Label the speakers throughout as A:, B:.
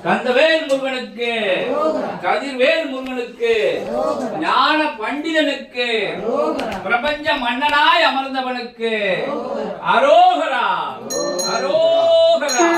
A: கந்தவேல் முருகனுக்கு, கதிர்வேல் முருகனுக்கு, ஞான பண்டிதனுக்கு, பிரபஞ்ச மன்னனாய் அமர்ந்தவனுக்கு அரோகரா, அரோகரா.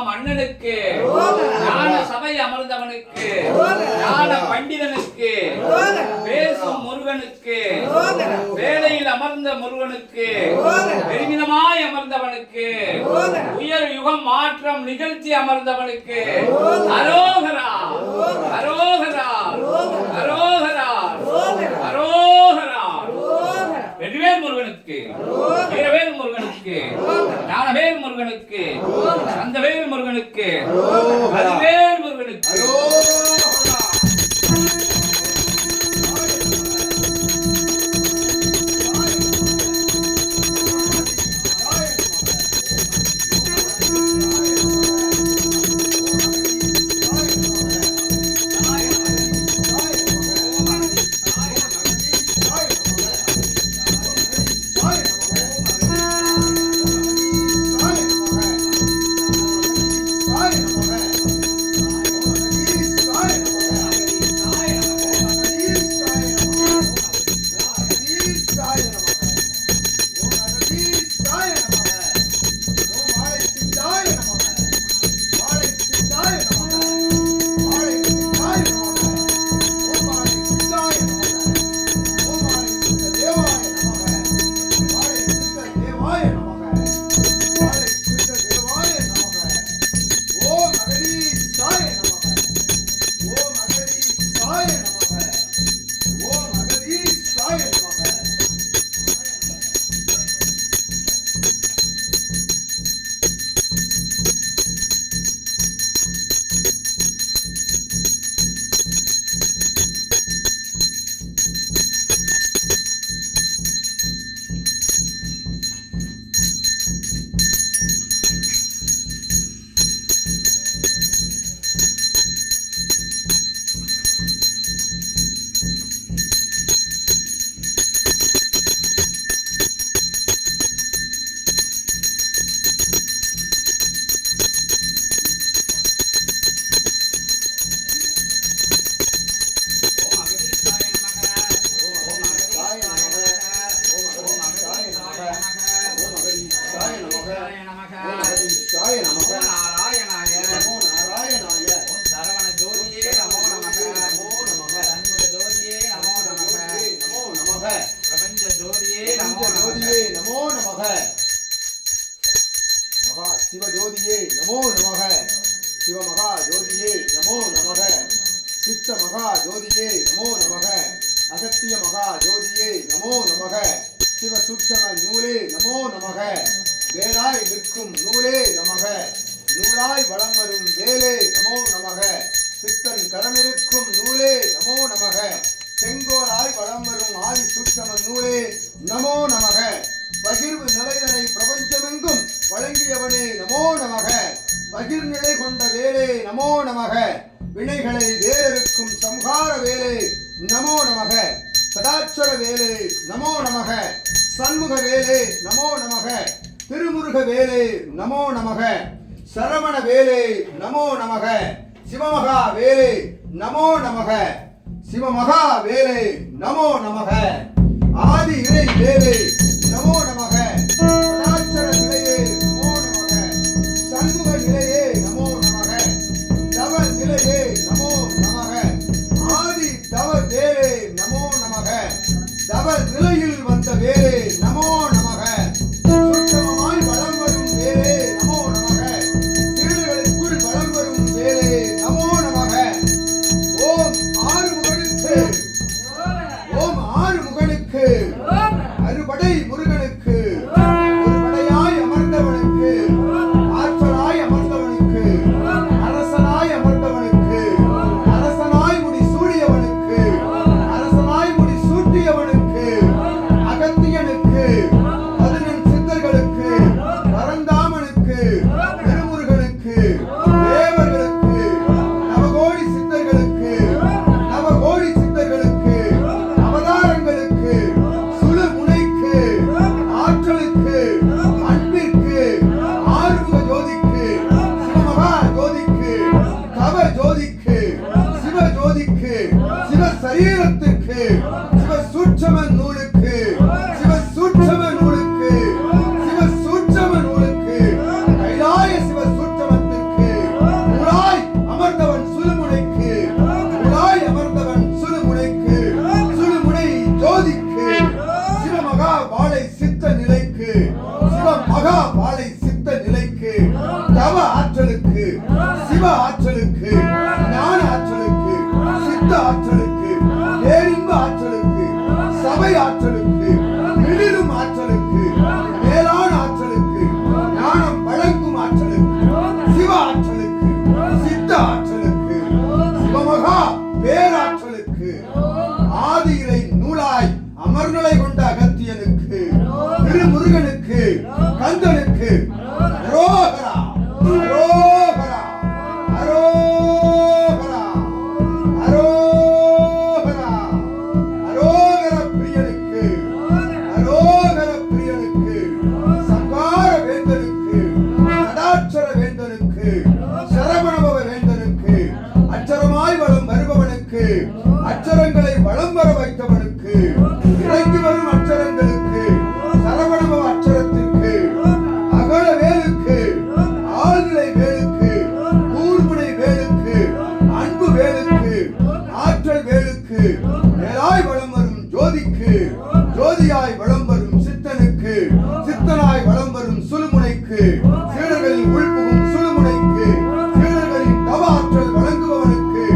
A: மன்னனுக்கு, ஞான சபை அமர்ந்தவனுக்கு, ஞான பண்டிதனுக்கு, பேசும் முருகனுக்கு, வேலையில் அமர்ந்த முருகனுக்கு, பெருமிதமாய் அமர்ந்தவனுக்கு, உயர் யுகம் மாற்றம் நிகழ்த்தி அமர்ந்தவனுக்கு அரோகரா, அரோகரா, அரோகரா, அரோகரா. வெற்றிவேல் முருகனுக்கு, வீரவேல் முருகனுக்கு, ஞானவேல் முருகனுக்கு, கந்தவேல் முருகனுக்கு, கதிர்வேல் முருகனுக்கு.
B: நமோ நமக. சிவமகா ஜோதியே நமோ நமக. சித்த மகா ஜோதியே நமோ நமக. அகத்திய மகா ஜோதியே நமோ நமக. சிவ சுத்தம நூலே நமோ நமக. வேலாய் நிற்கும் நூலே நமக. நூலாய் வளம் வரும் வேலே நமோ நமக. சித்தன் கரமிருக்கும் நூலே நமோ நமக. செங்கோலாய் வளம் வரும் ஆதி சுத்தம நூலே நமோ நமக. பகிர்வு நிலைதனை பிரபஞ்சமெங்கும் வழங்கியவனே நமோ நமக. பகிர்நிலை கொண்ட வேலே நமோ நமக. வினைகளை வேறறுக்கும் சம்ஹார வேலே நமோ நமக. சதாட்சர வேலே நமோ நமக. சண்முக வேலே நமோ நமக. திருமுருக வேலே நமோ நமக. சரவண வேலே நமோ நமக. சிவமகா வேலே நமோ நமக. சிவமகா வேலே நமோ நமக. ஆதி இறை வேலே நமோ நமக. சதாட்சர நிலையே நமோ நமக. சண்முக நிலையே நமோ நமக. தவ நிலையே நமோ நமக. ஆதி தவ வேலே நமோ நமக. தவ நிலையில் வந்த வேலே நமோ நமக. சுத்தமாய் வளம் வரும் வேலே நமோ நமக. சீடர்களுக்குள் வளம் வரும் வேலே நமோ நமக. ஓம் ஆறுமுகனுக்கு, ஓம் ஆறுமுகனுக்கு, அறுபடை முருகனுக்கு, ஒருபடையாய் அமர்ந்தவனுக்கு, ஆற்றலாய் அமர்ந்தவனுக்கு, அரசனாய் அமர்ந்தவனுக்கு, அரசனாய் முடி சூடியவனுக்கு, அரசனாய் முடி சூட்டியவனுக்கு, அகத்தியனுக்கு, 11 சித்தர்களுக்கு, பரந்தாமனுக்கு, திருமுருகனுக்கு, தேவர்களுக்கு, நவகோடி சித்தர்களுக்கு, நவகோடி சித்தர்களுக்கு, அவதாரங்களுக்கு, சுழுமுனைக்கு, ஆற்றலுக்கு, அன்பிற்கு, ஆறுமுக ஜோதிக்கு, சிவமகா ஜோதிக்கு, தவ ஜோதிக்கு, சிவ ஜோதிக்கு, சிவ சரீரத்திற்கு, சிவ சூட்சம நூலுக்கு, சிவ சூட்சம நூலுக்கு, சிவ சூட்சம நூலுக்கு, கைலாய சிவ சூட்சமத்திற்கு, உலாய் அமர்ந்தவன் சுழுமுனைக்கு, உலாய் அமர்ந்தவன் சுழுமுனைக்கு, சுழுமுனை ஜோதிக்கு, சிவமகா வாழை சித்த நிலைக்கு, சிவமகா வாழை சித்த நிலைக்கு, தவ ஆற்றலுக்கு, சிவ ஆற்றலுக்கு, ஞான ஆற்றலுக்கு, சித்த ஆற்றலுக்கு, பேரின்ப ஆற்றலுக்கு, சபை ஆற்றலுக்கு, மிளிரும் ஆற்றலுக்கு, மேலான ஆற்றலுக்கு, ஞானம் வழங்கும் ஆற்றலுக்கு, சிவ ஆற்றலுக்கு, சித்த ஆற்றலுக்கு, சிவமகா பேராற்றலுக்கு, ஆதி இறை நூலாய் அமர்நிலை கொண்ட அகத்தியனுக்கு, திருமுருகனுக்கு, கந்தனுக்கு, அரோகரா அரோகரா அரோகரா அரோகரா அரோகர பிரியனுக்கு, அரோகர பிரியனுக்கு, சங்கார வேந்தனுக்கு, சடாட்சர வேந்தனுக்கு, சரவணபவ வேந்தனுக்கு, அச்சரமாய் வளம் வருபவனுக்கு, அச்சரங்களை வளம் வர வைத்தவனுக்கு, இறங்கி வரும் அச்சரங்களுக்கு, சரவணபவ அச்சரத்திற்கு, அகல வேலுக்கு, ஆழ்நிலை வேலுக்கு, கூர்முனை வேலுக்கு, அன்பு வேலுக்கு, ஆற்றல் வேலுக்கு, மேலாய் வளம் வரும் ஜோதிக்கு, ஜோதியாய் வளம் வரும் சித்தனுக்கு, சித்தனாய் வளம் வரும் சுழுமுனைக்கு, சீடர்களில் உள்புகும் சுழுமுனைக்கு, சீடர்களின் தவ ஆற்றல் வழங்குபவனுக்கு,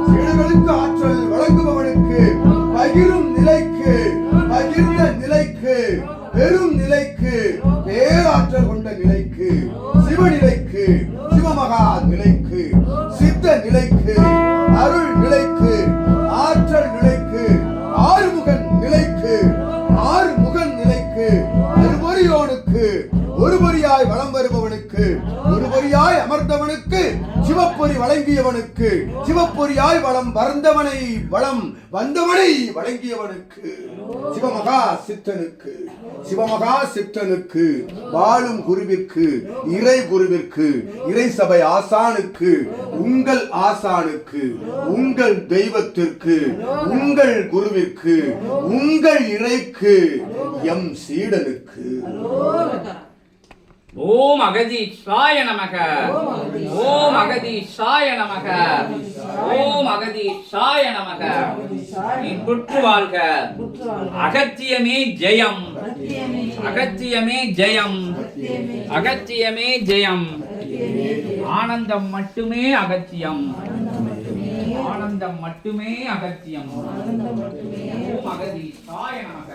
B: சீடர்களுக்கு ஆற்றல் வழங்குபவனுக்கு, பகிரும் நிலைக்கு, பகிர்ந்த நிலைக்கு, பெரும் நிலைக்கு, பேராற்றல் கொண்ட நிலைக்கு, சிவநிலைக்கு, சிவமகா நிலைக்கு, சித்த நிலைக்கு, அருள் நிலைக்கு, ஆற்றல் நிலைக்கு, ஆறுமுகன் நிலைக்கு, ஆறுமுகன் நிலைக்கு, அருபொறியோனுக்கு, ஒருபொறியாய் வளம் வருபவனுக்கு, ஒருபொறியாய் அமர்ந்தவனுக்கு, சிவப்பொறி வழங்கியவனுக்கு, சிவப்பொறியாய் வளம் வந்தவனை வளம் வந்தவனை வழங்கியவனுக்கு, சிவமகா சித்தனுக்கு, சிவமகா சித்தனுக்கு, வாழும் குருவிற்கு, இறை குருவிற்கு, இறை சபை ஆசானுக்கு, உங்கள் ஆசானுக்கு, உங்கள் தெய்வத்திற்கு, உங்கள் குருவிற்கு, உங்கள் இறைக்கு, எம் சீடனுக்கு.
A: ஓம் அகதீஷாய நமக. ஓம் அகதீஷாய நமக. ஓம் அகதீஷாய நமக. இன்புற்று வாழ்க. அகத்தியமே ஜெயம். அகத்தியமே ஜெயம், அகத்தியமே ஜெயம். ஆனந்தம் மட்டுமே அகத்தியம், ஆனந்தம் மட்டுமே அகத்தியம். ஓம் அகதீஷாய நமக.